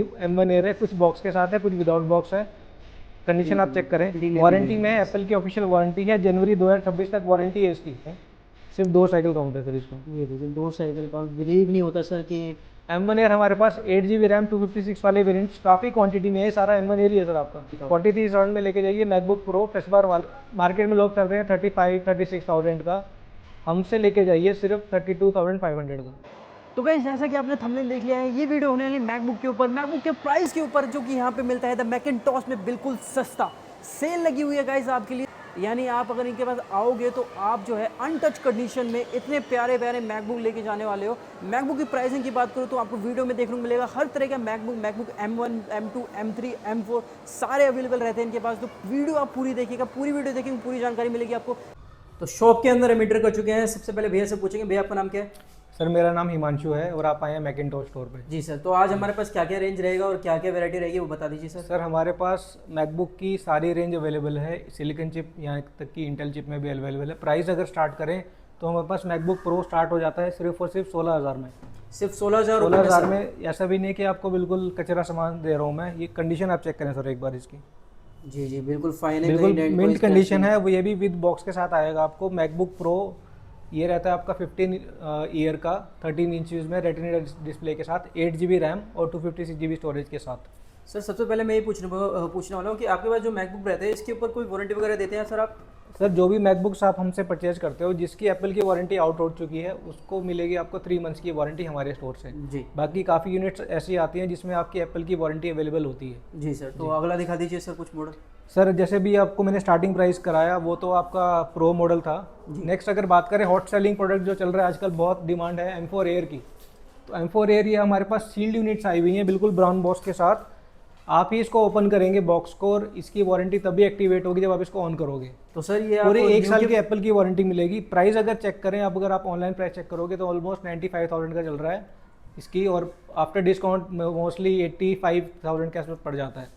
M1 air है, कुछ box के साथ है, कुछ विदाउट बॉक्स है। कंडीशन आप चेक करें। वारंटी में एप्पल की ऑफिशियल वारंटी है, जनवरी 2026 तक वारंटी है इसकी। सिर्फ 2 साइकिल काउंट है सर इसको। ये देखिए 2 साइकिल काउंट, बिलीव नहीं होता सर कि M1 एयर हमारे पास 8 GB रैम 256 वाले वेरिएंट्स काफ़ी क्वांटिटी में है, सारा M1 एयर ही है सर आपका। 43,000 में लेके जाइए मैकबुक प्रो टच बार वाला। मार्केट में लोग चल रहे हैं 35-36,000 का, हमसे लेके जाइए सिर्फ 32,500 का। तो गाइस जैसा कि आपने थंबनेल देख लिया है, ये वीडियो होने वाली मैकबुक के ऊपर, मैकबुक के प्राइस के ऊपर, जो कि यहाँ पे मिलता है द मैकिंटॉश में बिल्कुल सस्ता। सेल लगी हुई है गाइस आपके लिए, यानी आप अगर इनके पास आओगे तो आप जो है अनटच कंडीशन में इतने प्यारे प्यारे मैकबुक लेके जाने वाले हो। मैकबुक की प्राइसिंग की बात करूँ तो आपको वीडियो में देखने को मिलेगा हर तरह का MacBook M1, M2, M3, M4 सारे अवेलेबल रहते हैं इनके पास। तो वीडियो आप पूरी देखिएगा, पूरी वीडियो देखेंगे, पूरी जानकारी मिलेगी आपको। तो शॉप के अंदर हम एंटर कर चुके हैं। सबसे पहले भैया से पूछेंगे, भैया आपका नाम क्या है? सर मेरा नाम हिमांशु है और आप आए हैं मैकिंटॉश स्टोर पे। जी सर, तो आज हमारे पास क्या क्या रेंज रहेगा और क्या क्या वैरायटी रहेगी वो बता दीजिए सर। सर हमारे पास मैकबुक की सारी रेंज अवेलेबल है, सिलिकॉन चिप यहाँ तक कि इंटेल चिप में भी अवेलेबल है। प्राइस अगर स्टार्ट करें तो हमारे पास मैकबुक प्रो स्टार्ट हो जाता है सिर्फ और सिर्फ 16,000 में। सिर्फ 16,000 16,000 में। ऐसा भी नहीं कि आपको बिल्कुल कचरा सामान दे रहा हूँ मैं, ये कंडीशन आप चेक करें सर एक बार इसकी। जी जी बिल्कुल फाइन है, बिल्कुल मिंट कंडीशन है वो, ये भी विद बॉक्स के साथ आएगा आपको। मैकबुक प्रो ये रहता है आपका 15 ईयर का, 13 इंचज़ में रेटिना डिस्प्ले के साथ, 8 GB रैम और 256 GB स्टोरेज के साथ। सर सबसे पहले मैं ये पूछने वाला हूँ कि आपके पास जो मैकबुक रहते हैं इसके ऊपर कोई वारंटी वगैरह देते हैं सर आप? सर जो भी मैकबुक्स आप हमसे परचेज करते हो, जिसकी एप्पल की वारंटी आउट हो चुकी है उसको मिलेगी आपको 3 मंथ्स की वारंटी हमारे स्टोर से। जी। बाकी काफ़ी यूनिट्स ऐसी आती हैं जिसमें आपकी एप्पल की वारंटी अवेलेबल होती है। जी सर, तो अगला दिखा दीजिए सर कुछ मॉडल। सर जैसे भी आपको मैंने स्टार्टिंग प्राइस कराया वो तो आपका प्रो मॉडल था। नेक्स्ट अगर बात करें हॉट सेलिंग प्रोडक्ट जो चल रहा है आजकल, बहुत डिमांड है M4 एयर की। तो M4 एयर ये हमारे पास सील्ड यूनिट्स आई हुई हैं बिल्कुल ब्राउन बॉक्स के साथ। आप ही इसको ओपन करेंगे बॉक्स को और इसकी वारंटी तभी एक्टिवेट होगी जब आप इसको ऑन करोगे। तो सर ये पूरे 1 साल की एप्पल की वारंटी मिलेगी। प्राइस अगर चेक करें आप, अगर आप ऑनलाइन प्राइस चेक करोगे तो ऑलमोस्ट 95,000 का चल रहा है इसकी, और आफ्टर डिस्काउंट मोस्टली 85,000 के आसपास पड़ जाता है।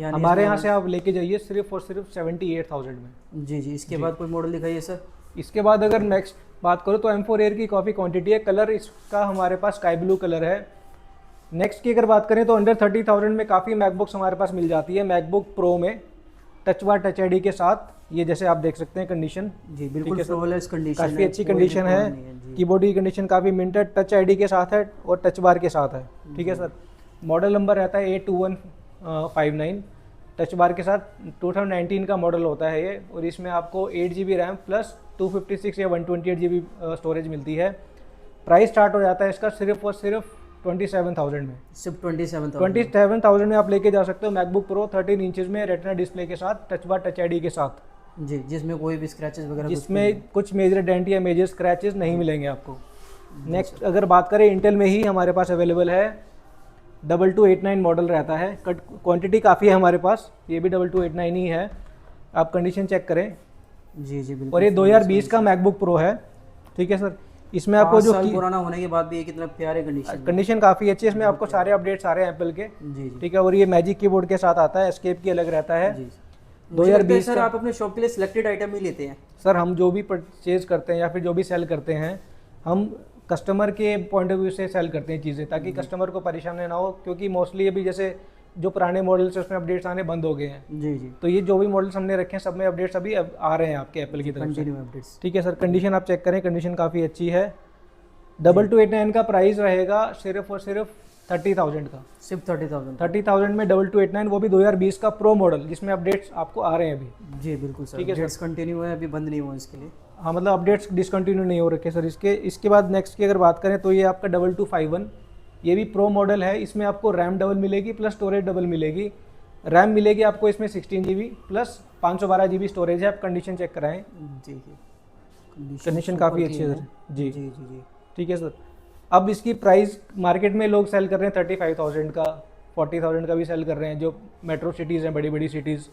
हमारे यहाँ से आप लेके जाइए सिर्फ और सिर्फ 78,000 में। जी जी, इसके बाद कोई मॉडल दिखाइए सर। इसके बाद अगर नेक्स्ट बात करो तो M4 एयर की काफ़ी क्वांटिटी है। कलर इसका हमारे पास स्काई ब्लू कलर है। नेक्स्ट की अगर बात करें तो अंडर 30,000 में काफ़ी मैकबुक्स हमारे पास मिल जाती है। मैकबुक प्रो में टच बार टच आईडी के साथ, ये जैसे आप देख सकते हैं कंडीशन। जी बिल्कुल फ्लॉलेस कंडीशन, काफ़ी अच्छी कंडीशन है। कीबोर्ड की कंडीशन काफ़ी मिंटेड, टच आईडी के साथ है और टच बार के साथ है। ठीक है सर। मॉडल नंबर रहता है A2159, टच बार के साथ। 2019 का मॉडल होता है ये, और इसमें आपको 8 GB रैम प्लस 256 या 128 GB स्टोरेज मिलती है। प्राइस स्टार्ट हो जाता है इसका सिर्फ और सिर्फ 27,000 में। सिर्फ 27,000 में आप लेके जा सकते हो मैकबुक प्रो 13 इंचज़ में रेटिना डिस्प्ले के साथ, टच बार टच आईडी के साथ। जी, जिसमें कोई भी स्क्रैचेस वगैरह, जिसमें कुछ मेजर डेंट या मेजर स्क्रैचेस नहीं मिलेंगे आपको। नेक्स्ट अगर बात करें इंटेल में ही हमारे पास अवेलेबल है 2289 मॉडल रहता है। कट क्वांटिटी काफ़ी है हमारे पास, ये भी 2289 ही है। आप कंडीशन चेक करें। जी जी बिल्कुल। और ये 2020 का मैकबुक प्रो है। ठीक है सर। इसमें आपको जो पुराना होने के बाद भी ये कितना प्यारे कंडीशन काफ़ी अच्छी है। इसमें आपको सारे अपडेट्स आ रहे हैं एप्पल के। जी। ठीक है। और ये मैजिक कीबोर्ड के साथ आता है, एस्केप की अलग रहता है। 2020 सर आप अपने शॉप के लिए सिलेक्टेड आइटम ही लेते हैं? सर हम जो भी परचेज करते हैं या फिर जो भी सेल करते हैं, हम कस्टमर के पॉइंट ऑफ व्यू से सेल करते हैं चीज़ें, ताकि कस्टमर को परेशानी ना हो। क्योंकि मोस्टली अभी जैसे जो पुराने मॉडल्स हैं उसमें अपडेट्स आने बंद हो गए हैं। जी जी। तो ये जो भी मॉडल्स हमने रखे हैं सब में अपडेट्स अभी आ रहे हैं आपके एप्पल की तरफ से। ठीक है सर। कंडीशन आप चेक करें, कंडीशन काफ़ी अच्छी है। 2289 का प्राइस रहेगा सिर्फ और सिर्फ 30,000 का। सिर्फ 30,000 में 2289, वो भी 2020 का प्रो मॉडल जिसमें अपडेट्स आपको आ रहे हैं अभी। जी बिल्कुल सर। ठीक है सर, कंटिन्यू है, अभी बंद नहीं हुआ इसके लिए। हाँ, मतलब अपडेट्स डिसकंटिन्यू नहीं हो रखे सर इसके। इसके बाद नेक्स्ट की अगर बात करें तो ये आपका 2251, ये भी प्रो मॉडल है। इसमें आपको रैम डबल मिलेगी प्लस स्टोरेज डबल मिलेगी। रैम मिलेगी आपको इसमें 16 GB प्लस 512 GB स्टोरेज है। आप कंडीशन चेक कराएं। जी कंडीशन काफ़ी अच्छी है सर। जी जी जी जी। ठीक है सर। अब इसकी प्राइस मार्केट में लोग सेल कर रहे हैं 35,000 का, 40,000 का भी सेल कर रहे हैं जो मेट्रो सिटीज़ हैं, बड़ी बड़ी सिटीज़।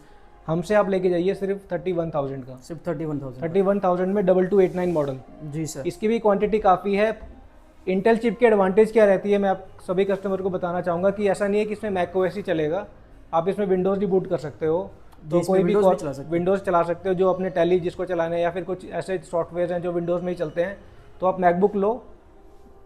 हमसे आप लेके जाइए सिर्फ 31,000 का। सिर्फ 31,000। 31,000 में 2289 मॉडल। जी सर। इसकी भी क्वांटिटी काफ़ी है। इंटेल चिप की एडवांटेज क्या रहती है, मैं आप सभी कस्टमर को बताना चाहूँगा कि ऐसा नहीं है कि इसमें मैक ओएस ही चलेगा, आप इसमें विंडोज़ भी बूट कर सकते हो। तो कोई भी विंडोज़ चला सकते हो, जो अपने टैली जिसको चलाना है, या फिर कुछ ऐसे सॉफ्टवेयर हैं जो विंडोज़ में ही चलते हैं। तो आप मैकबुक लो,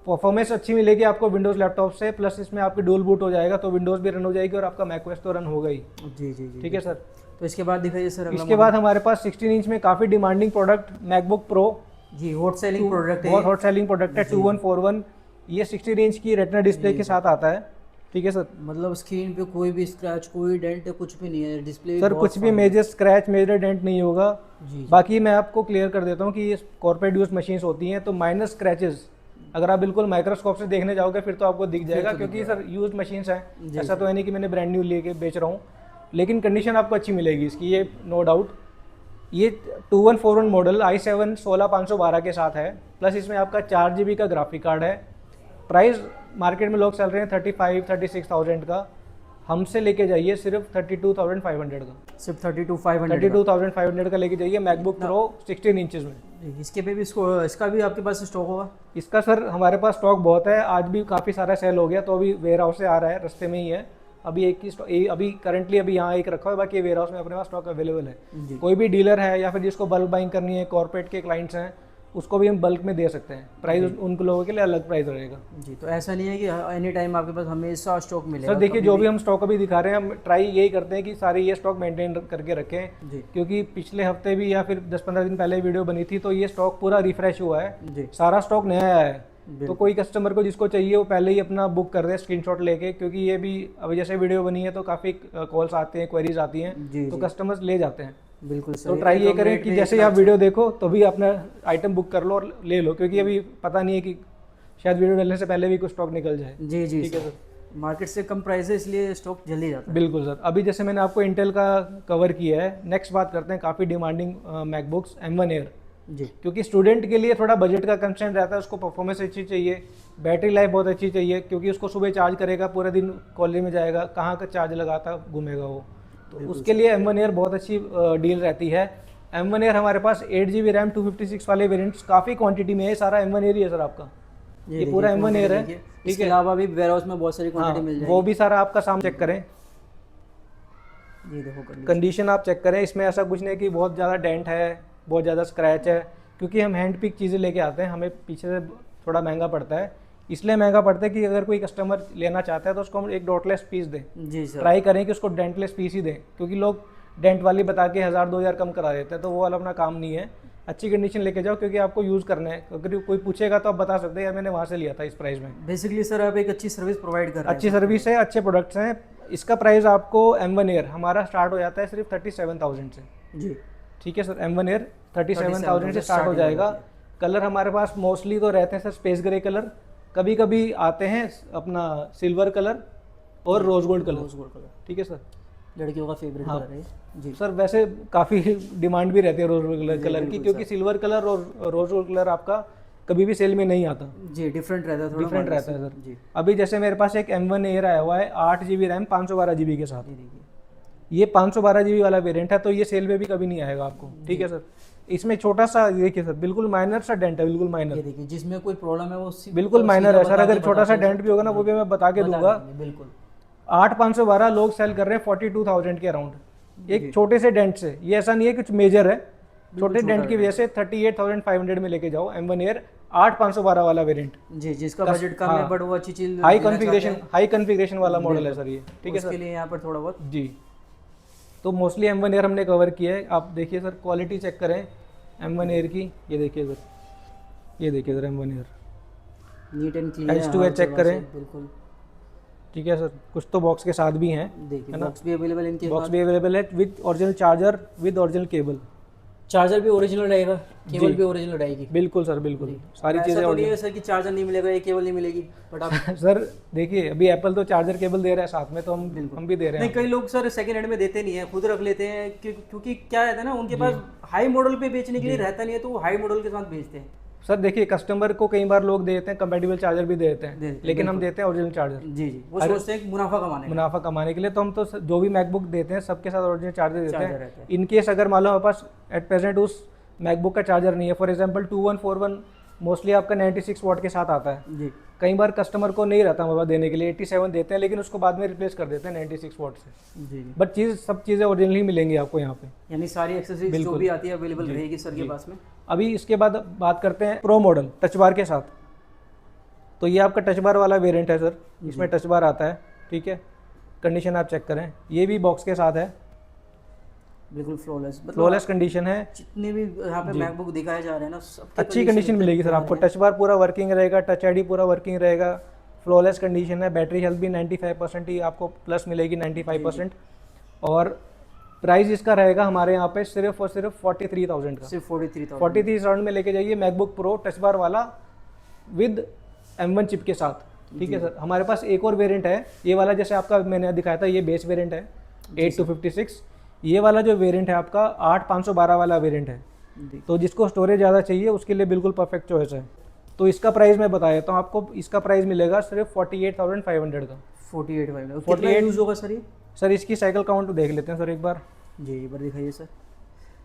परफॉर्मेंस अच्छी मिलेगी आपको विंडोज़ लैपटॉप से, प्लस इसमें आपकी डुअल बूट हो जाएगा तो विंडोज़ भी रन हो जाएगी और आपका मैकओएस तो रन होगा ही। जी जी जी। ठीक है सर। तो इसके बाद दिखाइए सर अगला इसके बाद हमारे पास 16 इंच में काफ़ी डिमांडिंग प्रोडक्ट मैकबुक प्रो, जी हॉट सेलिंग प्रोडक्ट है, बहुत हॉट सेलिंग प्रोडक्ट है, 2141। ये 16 इंच की रेटिना डिस्प्ले के साथ आता है। ठीक है सर। मतलब स्क्रीन पे कोई भी स्क्रैच, कोई डेंट, कुछ भी नहीं है, डिस्प्ले सर कुछ भी मेजर स्क्रैच, मेजर डेंट नहीं होगा। जी। बाकी मैं आपको क्लियर कर देता हूँ कि ये कॉर्पोरेट यूज मशीन्स होती हैं तो माइनर स्क्रैचेस अगर आप बिल्कुल माइक्रोस्कोप से देखने जाओगे फिर तो आपको दिख जाएगा, क्योंकि सर यूज मशीन्स हैं, ऐसा तो है नहीं कि मैंने ब्रांड न्यू लेके बेच रहा हूँ, लेकिन कंडीशन आपको अच्छी मिलेगी इसकी, ये नो डाउट। ये 2141 मॉडल i7 16512 के साथ है, प्लस इसमें आपका 4 GB का ग्राफिक कार्ड है। प्राइस मार्केट में लोग चल रहे हैं 35-36,000 का, हमसे लेके जाइए सिर्फ 32,500 का, सिर्फ 32,500 32,500 का लेके जाइए मैकबुक प्रो 16 इंचेस में। इसके पे भी इसका भी आपके पास स्टॉक होगा? इसका सर हमारे पास स्टॉक बहुत है, आज भी काफ़ी सारा सेल हो गया, तो अभी वेयर हाउस से आ रहा है, रास्ते में ही है। अभी एक ही अभी करंटली अभी यहाँ एक रखा है, बाकी वेयर हाउस में अपने पास स्टॉक अवेलेबल है। कोई भी डीलर है या फिर जिसको बल्क बाइंग करनी है, कॉर्पोरेट के क्लाइंट्स हैं, उसको भी हम बल्क में दे सकते हैं। प्राइस उन लोगों के लिए अलग प्राइस रहेगा जी। तो ऐसा नहीं है कि एनी टाइम आपके पास हमेशा स्टॉक मिलेगा? सर देखिए, जो भी हम स्टॉक अभी दिखा रहे हैं, हम ट्राई यही करते हैं कि सारे ये स्टॉक मेंटेन करके रखें जी। क्योंकि पिछले हफ्ते भी या फिर 10-15 दिन पहले वीडियो बनी थी तो ये स्टॉक पूरा रिफ्रेश हुआ है जी। सारा स्टॉक नया आया है। तो कोई कस्टमर को जिसको चाहिए वो पहले ही अपना बुक कर दे स्क्रीनशॉट लेके, क्योंकि ये भी अभी जैसे वीडियो बनी है तो काफ़ी कॉल्स आते हैं, क्वेरीज आती हैं, तो कस्टमर्स ले जाते हैं। बिल्कुल तो ट्राई ये करें कि जैसे ही आप वीडियो देखो तो भी अपना आइटम बुक कर लो और ले लो, क्योंकि अभी पता नहीं है कि शायद वीडियो डालने से पहले भी कुछ स्टॉक निकल जाए। जी जी। ठीक है सर। मार्केट से कम प्राइस है इसलिए स्टॉक जल्दी जाता है। बिल्कुल सर। अभी जैसे मैंने आपको इंटेल का कवर किया है, नेक्स्ट बात करते हैं काफ़ी डिमांडिंग मैकबुक्स M1 एयर जी। क्योंकि स्टूडेंट के लिए थोड़ा बजट का कंस्ट्रेंट रहता है, उसको परफॉर्मेंस अच्छी चाहिए, बैटरी लाइफ बहुत अच्छी चाहिए, क्योंकि उसको सुबह चार्ज करेगा, पूरे दिन कॉलेज में जाएगा, कहाँ का चार्ज लगाता घूमेगा वो, तो उसके लिए M1 एयर बहुत अच्छी डील रहती है। M1 एयर हमारे पास 8 GB रैम 256 वाले वेरिएंट्स काफ़ी क्वांटिटी में है, सारा M1 एयर ही है सर आपका, ये पूरा M1 एयर है। ठीक इसके है, अलावा भी वेयर हाउस में बहुत सारी क्वांटिटी मिल जाएगी, वो भी सारा आपका सामने चेक करें। ये देखो कंडीशन आप चेक करें, इसमें ऐसा कुछ नहीं कि बहुत ज़्यादा डेंट है, बहुत ज़्यादा स्क्रैच है, क्योंकि हम हैंड पिक चीज़ें लेके आते हैं, हमें पीछे से थोड़ा महंगा पड़ता है, इसलिए महंगा पड़ता है कि अगर कोई कस्टमर लेना चाहता है तो उसको हम एक डॉटलेस पीस दें। जी सर। ट्राई करें कि उसको डेंटलेस पीस ही दें, क्योंकि लोग डेंट वाली बता के 1,000-2,000 कम करा देते हैं, तो वो वाला अपना काम नहीं है। अच्छी कंडीशन लेके जाओ, क्योंकि आपको यूज़ करना है, अगर कोई पूछेगा तो आप बता सकते हैं यार मैंने वहाँ से लिया था इस प्राइस में। बेसिकली सर आप एक अच्छी सर्विस प्रोवाइड कर रहे हैं। अच्छी सर्विस है, अच्छे प्रोडक्ट्स हैं। इसका प्राइस आपको M1 एयर हमारा स्टार्ट हो जाता है सिर्फ 37,000 से। जी। ठीक है सर, M1 एयर 37,000 से स्टार्ट हो जाएगा। कलर हमारे पास मोस्टली तो रहते हैं सर स्पेस ग्रे कलर, कभी कभी आते हैं अपना सिल्वर कलर और रोज गोल्ड कलर। ठीक है सर, लड़कियों का फेवरेट कलर है जी सर। वैसे काफ़ी डिमांड भी रहती है रोज गोल्ड कलर की, क्योंकि सिल्वर कलर और रोज गोल्ड कलर आपका कभी भी सेल में नहीं आता जी, डिफरेंट रहता है, थोड़ा डिफरेंट रहता है सर जी। अभी जैसे मेरे पास एक M1 एयर आया हुआ है 8 GB रैम 512 GB के साथ, ये 512 GB वाला वेरिएंट है, तो ये सेल में भी कभी नहीं आएगा आपको। ठीक है सर, इसमें छोटा सा देखिए सर, बिल्कुल माइनर सा डेंट है, बिल्कुल माइनर, ये देखिए जिसमें कोई प्रॉब्लम है वो बिल्कुल माइनर है सर। अगर छोटा सा डेंट भी होगा ना वो भी मैं बता के दूंगा। बिल्कुल 8,512 लोग सेल कर रहे हैं 42,000 के अराउंड, एक छोटे से डेंट से। ये ऐसा नहीं है कुछ मेजर है, छोटे डेंट की वजह से 38,500 में लेके जाओ M1 एयर 8,512 वाला वेरिएंट जी। जिसका बजट कम है बट वो अच्छी चीज हाई कॉन्फ़िगरेशन वाला मॉडल है सर ये। ठीक है सर, उसके लिए यहाँ पर थोड़ा बहुत जी। तो मोस्टली M1 एयर हमने कवर किया है। आप देखिए सर, क्वालिटी चेक करें M1 एयर की, ये देखिए सर, ये देखिए sir M1 air neat and clean H to H check करें। बिल्कुल ठीक है सर, कुछ तो बॉक्स के साथ भी हैं, देखिए बॉक्स भी अवेलेबल इनके बॉक्स भी अवेलेबल है with original charger, with original cable. Charger भी ओरिजिनल रहेगा, केबल भी ओरिजिनल रहेगी। बिल्कुल सर, बिल्कुल सारी ऐसा चीज़ें तो नहीं है सर कि चार्जर नहीं मिलेगा या केबल नहीं मिलेगी, बट आप सर देखिए अभी एप्पल तो चार्जर केबल दे रहा है साथ में, तो हम भी दे रहे हैं। नहीं, कई लोग सर सेकंड हैंड में देते नहीं है, खुद रख लेते हैं, क्योंकि क्या रहता है ना, उनके पास हाई मॉडल पे बेचने के लिए रहता नहीं है, तो वो हाई मॉडल के साथ बेचते हैं। सर देखिए, कस्टमर को कई बार लोग देते हैं कंपैटिबल चार्जर भी देते हैं, लेकिन हम देते हैं ओरिजिनल चार्जर। जी जी, वो सोचते हैं मुनाफा कमाने के लिए, तो हम तो जो भी मैकबुक देते हैं सबके साथ ओरिजिनल चार्जर देते हैं। इन केस अगर मान लो हमारे पास एट प्रेजेंट उस मैकबुक का चार्जर नहीं है, फॉर एग्जांपल 2141 मोस्टली आपका 96 वॉट के साथ आता है जी। कई बार कस्टमर को नहीं रहता हमारे पास देने के लिए, 87 देते हैं, लेकिन उसको बाद में रिप्लेस कर देते हैं 96 वॉट से जी। बट सब चीज़ें ओरिजिनल ही मिलेंगी आपको यहाँ पे, यानी सारी एक्सेसरीज जो भी आती है अवेलेबल रहेगी सर के पास में। अभी इसके बाद बात करते हैं प्रो मॉडल टच बार के साथ। तो ये आपका टच बार वाला वेरिएंट है सर, इसमें टच बार आता है, ठीक है। कंडीशन आप चेक करें, ये भी बॉक्स के साथ है, बिल्कुल फ्लॉलेस, फ्लॉलेस कंडीशन है। जितने भी यहाँ पे मैकबुक दिखाए जा रहे हैं ना, सबके अच्छी कंडीशन मिलेगी सर आपको, टच बार पूरा वर्किंग रहेगा, टच आईडी पूरा वर्किंग रहेगा, फ्लॉलेस कंडीशन है। बैटरी हेल्थ भी 95% ही आपको प्लस मिलेगी, 95%। और प्राइस इसका रहेगा हमारे यहाँ पे सिर्फ और सिर्फ 43,000 का, सिर्फ 43,000 43,000 में लेके जाइए मैकबुक प्रो टच बार वाला विद M1 चिप के साथ, ठीक है सर। हमारे पास एक और वेरिएंट है, ये वाला जैसे आपका मैंने दिखाया था, ये बेस वेरिएंट है 8256। ये वाला जो वेरिएंट है आपका 8512 वाला वेरिएंट है, तो जिसको स्टोरेज ज़्यादा चाहिए उसके लिए बिल्कुल परफेक्ट चॉइस है। तो इसका प्राइस मैं बता देता हूँ आपको, इसका प्राइस मिलेगा सिर्फ 48,500 का। 48,500 कितना यूज़ होगा सर ये? सर इसकी साइकिल काउंट देख लेते हैं सर एक बार। जी एक बार दिखाइए सर।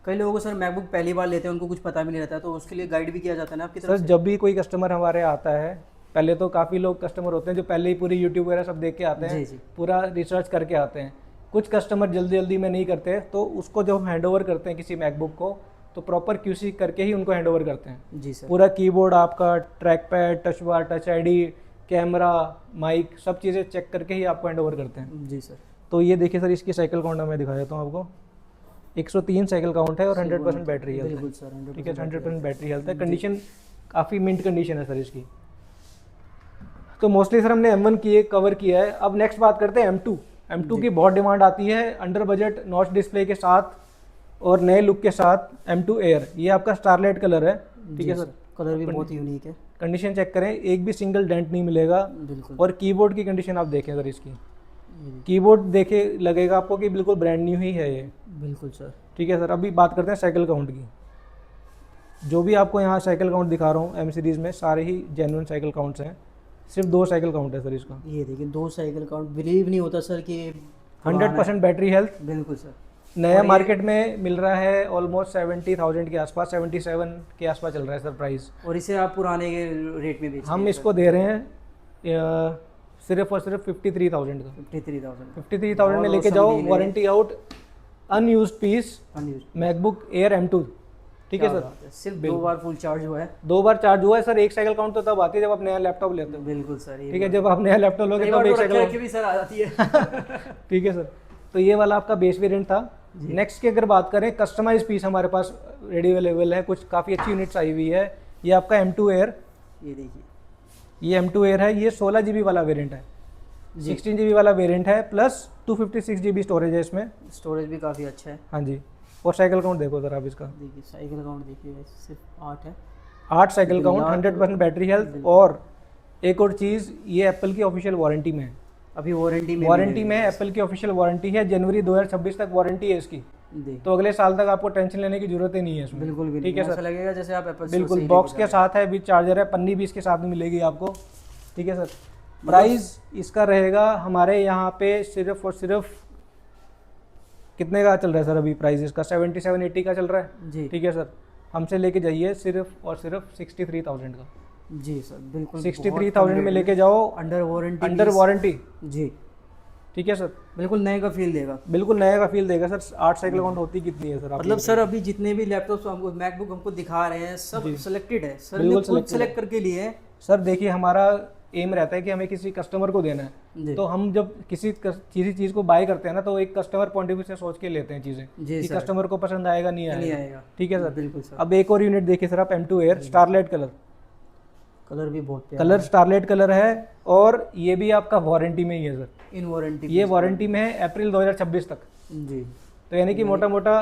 कई लोगों को सर मैकबुक पहली बार लेते हैं, उनको कुछ पता भी नहीं रहता, तो उसके लिए गाइड भी किया जाता है ना आपकी तरफ सर जब भी कोई कस्टमर हमारे आता है, पहले तो काफ़ी लोग कस्टमर होते हैं जो पहले ही पूरी यूट्यूब वगैरह सब देख के आते हैं, पूरा रिसर्च करके आते हैं। कुछ कस्टमर जल्दी जल्दी में नहीं करते, तो उसको जब हम हैंड ओवर करते हैं किसी मैकबुक को, तो प्रॉपर QC करके ही उनको हैंड ओवर करते हैं। जी सर। पूरा कीबोर्ड आपका, track pad, touch bar, touch ID, camera, mic, सब चीज़ें चेक करके ही आपको हैंड ओवर करते हैं। जी सर। तो ये देखिए सर, इसकी साइकिल काउंट मैं दिखा देता हूँ आपको। 103 साइकिल काउंट है और 100% बैटरी हेल्थ है, ठीक है, 100% बैटरी हेल्थ है। कंडीशन काफ़ी मिंट कंडीशन है सर इसकी। तो मोस्टली सर हमने M1 की कवर किया है। अब नेक्स्ट बात करते हैं M2 की बहुत डिमांड आती है अंडर बजट नॉच डिस्प्ले के साथ और नए लुक के साथ। M2 एयर, ये आपका स्टारलाइट कलर है, ठीक है सर। कलर भी बहुत यूनिक है। कंडीशन चेक करें, एक भी सिंगल डेंट नहीं मिलेगा। बिल्कुल। और कीबोर्ड की कंडीशन आप देखें सर, इसकी कीबोर्ड देखे लगेगा आपको कि बिल्कुल ब्रांड न्यू ही है ये। बिल्कुल सर। ठीक है सर। अभी बात करते हैं साइकिल काउंट की। जो भी आपको यहाँ साइकिल काउंट दिखा रहा हूँ M सीरीज़ में, सारे ही जेन्युइन साइकिल काउंट्स हैं। सिर्फ 2 साइकिल काउंट है सर इसका। ये देखिए 2 साइकिल काउंट, बिलीव नहीं होता सर कि 100% बैटरी हेल्थ। बिल्कुल सर। नया मार्केट में मिल रहा है ऑलमोस्ट 70,000 के आसपास, 77 के आसपास चल रहा है सर प्राइस। और इसे आप पुराने के रेट में बेच हम इसको दे रहे हैं सिर्फ और सिर्फ 53,000 का। 53,000 में लेके जाओ, warranty out, unused piece, MacBook Air M2, ठीक है सर। सिर्फ 2 बार फुल चार्ज हुआ है। 2 बार चार्ज हुआ है सर। एक साइकिल काउंट तो तब आती है जब आप नया लैपटॉप लेते हो। बिल्कुल सर। ठीक है, जब आप नया लैपटॉप लोगे तब एक साइकिल भी सर आ जाती है। ठीक है सर। तो ये वाला आपका बेस वेरिएंट था। नेक्स्ट की अगर बात करें, कस्टमाइज पीस हमारे पास रेडी अवेलेबल है, कुछ काफ़ी अच्छी यूनिट्स आई हुई है। ये आपका M2 एयर, ये देखिए, ये M2 एयर है। ये 16 GB वाला वेरिएंट है, 16 GB वाला वेरिएंट है, प्लस 256 GB स्टोरेज है इसमें। स्टोरेज भी काफ़ी अच्छा है। हाँ जी। और साइकिल काउंट देखो सर आप इसका, देखिए साइकिल काउंट देखिए, सिर्फ 8 है। 8 साइकिल काउंट, 100% बैटरी हेल्थ। और एक और चीज़, ये एप्पल की ऑफिशियल वारंटी में है। अभी वारंटी में एप्पल की ऑफिशियल वारंटी है। जनवरी 2026 तक वारंटी है इसकी। तो अगले साल तक आपको टेंशन लेने की जरूरत ही नहीं है इसमें। बिल्कुल भी ठीक है सर। ऐसा लगेगा जैसे आप एप्पल बिल्कुल बॉक्स के साथ है, विद चार्जर है, पन्नी भी इसके साथ में मिलेगी आपको। ठीक है सर। प्राइस इसका रहेगा हमारे यहाँ पे सिर्फ और सिर्फ कितने का चल रहा है सर अभी प्राइस इसका? 77-80 का चल रहा है जी। ठीक है सर। हमसे लेके जाइए सिर्फ और सिर्फ 63,000 का। जी सर बिल्कुल। 63,000 में लेके जाओ, अंडर वारंटी जी। ठीक है सर। बिल्कुल नए का फील देगा, बिल्कुल नए का फील देगा सर। 8 साइकिल काउंट होती कितनी है सर? मतलब सर अभी जितने भी लैपटॉप्स हमको, मैकबुक हमको दिखा रहे हैं, सब सिलेक्टेड है सर, ने खुद सेलेक्ट करके लिए है। सर देखिए, हमारा एम रहता है कि हमें किसी कस्टमर को देना है, तो हम जब किसी चीज़ को बाय करते हैं ना, तो एक कस्टमर पॉइंट ऑफ व्यू से सोच के लेते हैं चीज़ें कि कस्टमर को पसंद आएगा नहीं आएगा। ठीक है सर। बिल्कुल सर। अब एक और यूनिट देखिए सर आप, M2 एयर स्टारलाइट कलर भी बहुत प्यारा कलर, स्टारलाइट कलर है। और ये भी आपका वारंटी में ही है सर। इन वारंटी, ये वारंटी में है अप्रैल 2026 तक जी। तो यानी कि मोटा मोटा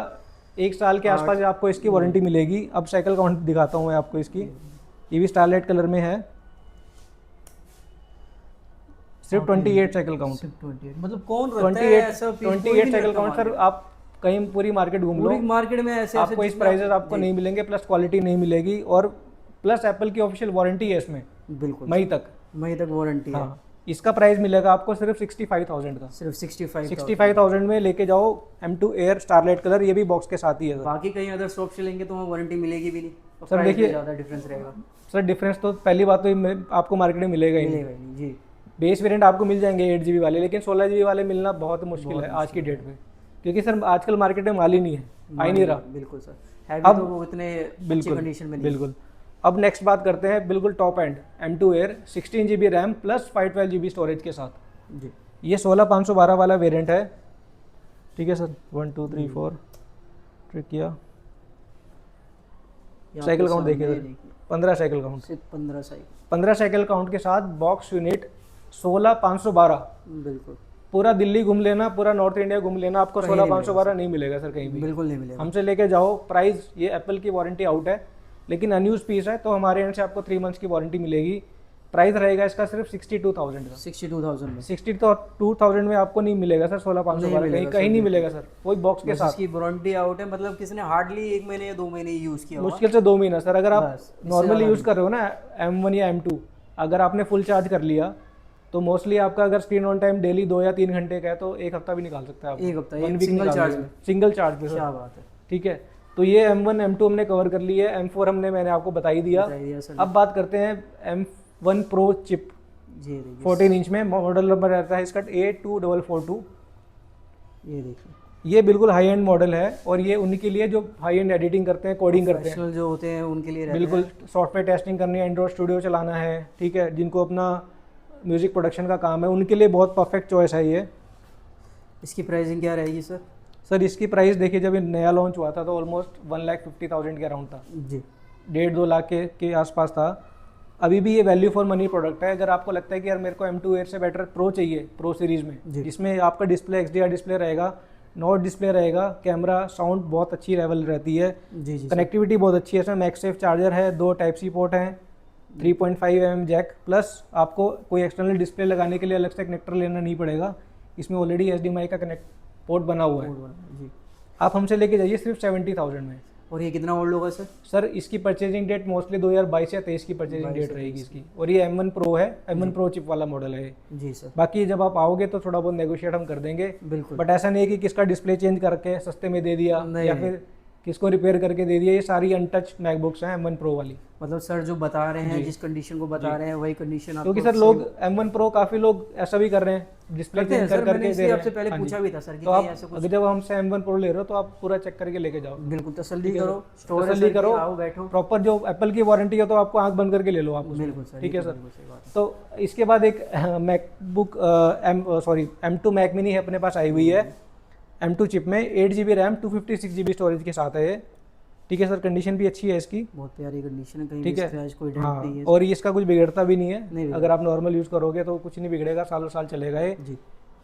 1 साल के आसपास आपको इसकी वारंटी मिलेगी। अब साइकिल काउंट दिखाता हूँ मैं आपको इसकी। ये भी स्टारलाइट कलर में है, सिर्फ 28 साइकिल काउंट। मतलब कौन रहता है ऐसा? 28 साइकिल काउंट सर। आप कहीं पूरी मार्केट घूम लो, मार्केट में ऐसे आपको इस प्राइसेस आपको नहीं मिलेंगे, प्लस क्वालिटी नहीं मिलेगी, और प्लस एप्पल की ऑफिशियल वारंटी है इसमें। बिल्कुल, मई तक वारंटी है। इसका प्राइस मिलेगा आपको सिर्फ 65,000 का। सिर्फ 65,000 में लेके जाओ M2 एयर स्टारलाइट कलर। ये भी बॉक्स के साथ ही है। बाकी कहीं अदर शॉप से लेंगे तो वहाँ वारंटी मिलेगी भी नहीं सर। देखिए ज़्यादा डिफरेंस रहेगा सर। डिफरेंस तो पहली बात तो आपको मार्केट में मिलेगा ही नहीं जी। बेस वेरिएंट आपको मिल जाएंगे 8 GB वाले, लेकिन 16 GB वाले मिलना बहुत मुश्किल है आज की डेट में, क्योंकि सर आजकल मार्केट में माल ही नहीं है, आ ही नहीं रहा। बिल्कुल सर। अब तो वो इतने अच्छी कंडीशन में नहीं। बिल्कुल। अब नेक्स्ट बात करते हैं बिल्कुल top and M2 air 16 GB RAM plus 512 GB storage के साथ। जी ये 16512 वाला वेरिएंट है, ठीक है सर। 1 2 3 4 ट्रिक किया, यहाँ साइकिल पे काउंट देखिए सामने सर, 15 साइकिल काउंट, सिर्फ 15 साइकिल। 15 साइकिल काउंट के साथ बॉक्स यूनिट 16512। बिल्कुल पूरा दिल्ली घूम लेना, पूरा नॉर्थ इंडिया घूम लेना, आपको कहीं नहीं 16512 नहीं मिलेगा सर कहीं भी, बिल्कुल नहीं मिलेगा। हमसे लेके जाओ। प्राइस ये एप्पल की वारंटी आउट है, लेकिन अनयूज पीस है तो हमारे यहाँ से आपको 3 मंथ्स की वारंटी मिलेगी। प्राइस रहेगा इसका सिर्फ 62,000 का। 62,000 में 62,000 में आपको नहीं मिलेगा सर 16512, कहीं कहीं नहीं मिलेगा सर, कोई बॉक्स के साथ। इसकी वारंटी आउट है, मतलब किसी ने हार्डली 1 महीने या 2 महीने यूज किया होगा। मुश्किल से 2 महीना सर। अगर आप बस, इससे नॉर्मली ज़्यादा यूज़ कर रहे हो ना M1 या M2, अगर आपने फुल चार्ज कर लिया तो मोस्टली आपका अगर स्क्रीन ऑन टाइम डेली 2 या 3 घंटे का है तो 1 हफ्ता भी निकाल सकता है आप। 1 हफ्ता, 1 एक वीक सिंगल चार्ज में। सिंगल चार्ज में सर, क्या बात है। ठीक है। तो ये M1 M2 हमने कवर कर ली है, M4 मैंने आपको बता ही दिया। बताइए दिया सर। अब बात करते हैं M1 Pro चिप जी देखिए, 14 इंच में, मॉडल नंबर रहता है इसका A2442। ये देखिए ये बिल्कुल हाई एंड मॉडल है और ये उनके लिए जो हाई एंड एडिटिंग करते हैं, कोडिंग करते हैं, प्रोफेशनल जो होते हैं उनके लिए रहता बिल्कुल है। सॉफ्टवेयर टेस्टिंग करनी है, एंड्रॉइड स्टूडियो चलाना है, ठीक है, जिनको अपना म्यूजिक प्रोडक्शन का काम है, उनके लिए बहुत परफेक्ट चॉइस है ये। इसकी प्राइसिंग क्या रहेगी सर? सर इसकी प्राइस देखिए, जब ये नया लॉन्च हुआ था तो ऑलमोस्ट 1,50,000 के अराउंड था, जी 1.5-2 लाख के आसपास था। अभी भी ये वैल्यू फॉर मनी प्रोडक्ट है। अगर आपको लगता है कि यार मेरे को M2 एयर से बेटर प्रो चाहिए, प्रो सीरीज में, जी। जिसमें आपका डिस्प्ले XDR डिस्प्ले रहेगा, नॉट डिस्प्ले रहेगा, कैमरा साउंड बहुत अच्छी लेवल रहती है, जी जी कनेक्टिविटी बहुत अच्छी है, इसमें मैगसेफ चार्जर है, 2 Type-C पोर्ट हैं, 3.5 mm जैक, प्लस आपको कोई एक्सटर्नल डिस्प्ले लगाने के लिए अलग से कनेक्टर लेना नहीं पड़ेगा, इसमें ऑलरेडी HDMI का कनेक्ट पोर्ट बना हुआ है। जी। आप हमसे लेके जाइए सिर्फ 70,000 में। और ये कितना ओल्ड होगा सर? सर इसकी परचेजिंग डेट मोस्टली 2022 या 23 की परचेजिंग डेट रहेगी इसकी, और ये M1 Pro है, M1 Pro चिप वाला मॉडल है ये। जी सर बाकी जब आप आओगे तो थोड़ा बहुत नेगोशिएट हम कर देंगे, बिल्कुल। बट ऐसा नहीं है कि किसका डिस्प्ले चेंज करके सस्ते में दे दिया नहीं, या नहीं। फिर किसको रिपेयर करके दे दिया। ये सारी अनटच मैकबुक्स हैं M1 Pro वाली, मतलब सर जो बता रहे हैं, जिस कंडीशन को बता रहे हैं वही कंडीशन आपको क्योंकि सर लोग M1 Pro काफी लोग ऐसा भी कर रहे हैं, डिस्प्ले करते हैं चेंज सर। कर मैंने करके दे इसलिए रहे आपसे हैं। पहले हाँ जी। पूछा भी था सर कि तो कहीं आप ऐसा कुछ। अगर जब हमसे M1 Pro ले रहे हो तो आप पूरा चेक करके लेके जाओ, बिल्कुल तसल्ली ठीक है करो, सर। स्टोर तसल्ली करो, आओ बैठो। प्रॉपर जो एप्पल की वारंटी है तो आपको आंख बंद करके ले लो आप उसमें। बिल्कुल सर, ठीक ये है तो सर। बिल्कुल सही बात है। तो इसके बाद एक मैकबुक M2 Mac Mini है अपने पास आई हुई है, M2 चिप में, 8 GB रैम 256 GB स्टोरेज के साथ है ये, ठीक है सर। कंडीशन भी अच्छी है इसकी, बहुत प्यारी कंडीशन है, कहीं ठीक भी है। स्क्रैच कोई डेंट हाँ, नहीं है। और ये इसका कुछ बिगड़ता भी नहीं है, नहीं अगर आप नॉर्मल यूज़ करोगे तो कुछ नहीं बिगड़ेगा, सालों साल चलेगा ये। जी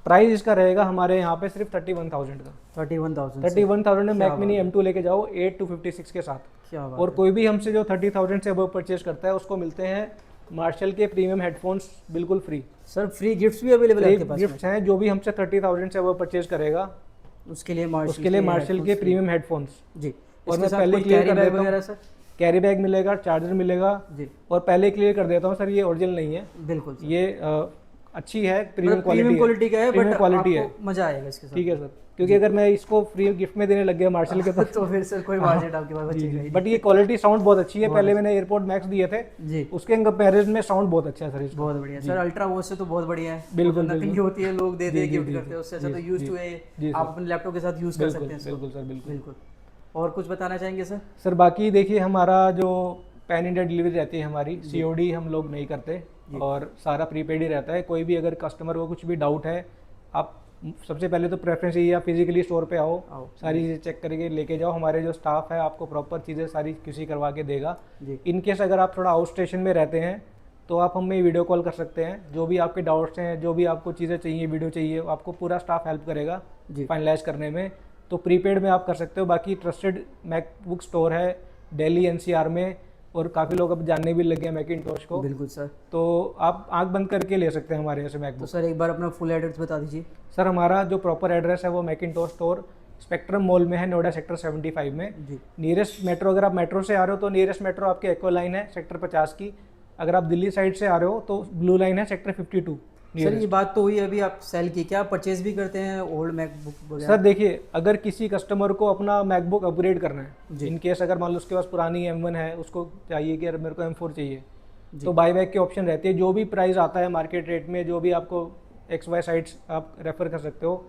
प्राइस इसका रहेगा हमारे यहाँ पे सिर्फ 31,000 का। 31,000 31,000 में क्या Mac Mini M2 लेके जाओ 8/256 के साथ। क्या बात और कोई भी हमसे जो 30,000 से अबव परचेज करता है उसको मिलते हैं मार्शल के प्रीमियम हेडफोन्स बिल्कुल फ्री। सर फ्री गिफ्ट्स भी अवेलेबल है आपके पास में? गिफ्ट्स हैं, जो भी हमसे 30,000 से अबव परचेज करेगा उसके लिए मार्शल के प्रीमियम हेडफोन्स। जी। और इसके मैं साथ पहले कोई क्लियर कैरी कर बैग देता वगैरह हूँ, सर? कैरी बैग मिलेगा, चार्जर मिलेगा, जी और पहले क्लियर कर देता हूँ सर, ये ओरिजिनल नहीं है, बिल्कुल सर। ये अच्छी है, प्रीमियम प्रीमियम क्वालिटी का है, प्रीमियम बट क्वालिटी है, आपको मजा आएगा इसके साथ। ठीक है सर। क्योंकि अगर मैं इसको फ्री गिफ्ट में देने लग गया मार्शल के तो फिर सर कोई मार्जिन आपके पास बचेगा ही बट ये क्वालिटी साउंड बहुत अच्छी है। पहले मैंने एयरपोर्ट मैक्स दिए थे, नहीं। जी उसके कंपैरिजन में साउंड बहुत अच्छा है सर इसका। बहुत बढ़िया सर। अल्ट्रा वॉच से तो बहुत बढ़िया है। बिल्कुल, वो तो नकली बिल्कुल। होती है, लोग दे दे जी, गिफ्ट जी, करते हैं, उससे अच्छा जी, तो यूज जी, टू जी, है, सर। आप अपने लैपटॉप के साथ यूज कर सकते हैं इसको। बिल्कुल सर, बिल्कुल। बिल्कुल। और कुछ बताना चाहेंगे सर? सर बाकी देखिए, हमारा जो पैन इंडिया डिलीवरी रहती है हमारी, COD हम लोग नहीं करते और सारा प्रीपेड ही रहता है। कोई भी अगर कस्टमर को कुछ भी डाउट है, आप सबसे पहले तो प्रेफरेंस यही है, आप फिजिकली स्टोर पे आओ, सारी चीज़ें चेक करके लेके जाओ। हमारे जो स्टाफ है आपको प्रॉपर चीज़ें सारी किसी करवा के देगा। जी। इन केस अगर आप थोड़ा आउट स्टेशन में रहते हैं तो आप हमें वीडियो कॉल कर सकते हैं, जो भी आपके डाउट्स हैं, जो भी आपको चीज़ें चाहिए, वीडियो चाहिए, आपको पूरा स्टाफ हेल्प करेगा जी। फाइनलाइज करने में। तो प्रीपेड में आप कर सकते हो। बाकी ट्रस्टेड मैकबुक स्टोर है दिल्ली NCR में, और काफ़ी लोग अब जानने भी लगे हैं मैकिंटॉश को, बिल्कुल सर। तो आप आंख बंद करके ले सकते हैं हमारे यहाँ से तो मैकबुक। सर एक बार अपना फुल एड्रेस बता दीजिए। सर हमारा जो प्रॉपर एड्रेस है वो मैकिंटॉश स्टोर स्पेक्ट्रम मॉल में है, नोएडा सेक्टर 75 में। जी। नियरेस्ट मेट्रो, अगर आप मेट्रो से आ रहे हो तो नियरेस्ट मेट्रो आपके एक्वा लाइन है सेक्टर 50 की। अगर आप दिल्ली साइड से आ रहे हो तो ब्लू लाइन है सेक्टर 52। सर ये बात तो हुई अभी आप सेल की, क्या परचेज भी करते हैं ओल्ड मैकबुक वगैरह? सर देखिए, अगर किसी कस्टमर को अपना मैकबुक अपग्रेड करना है, जी। इन केस अगर मान लो उसके पास पुरानी M1 है, उसको चाहिए कि यार मेरे को M4 चाहिए, जी। तो बाई बैक की ऑप्शन रहती है। जो भी प्राइस आता है मार्केट रेट में, जो भी आपको XY साइट्स आप रेफर कर सकते हो,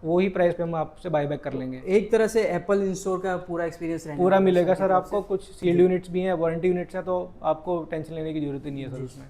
वही प्राइस पे हम आपसे बाईबैक कर लेंगे। एक तरह से एप्पल इन स्टोर का पूरा एक्सपीरियंस रहने पूरा वाला है मिलेगा की सर तरफ आपको, कुछ सील्ड यूनिट्स भी हैं, वारंटी यूनिट्स हैं, तो आपको टेंशन लेने की जरूरत ही नहीं है सर उसमें।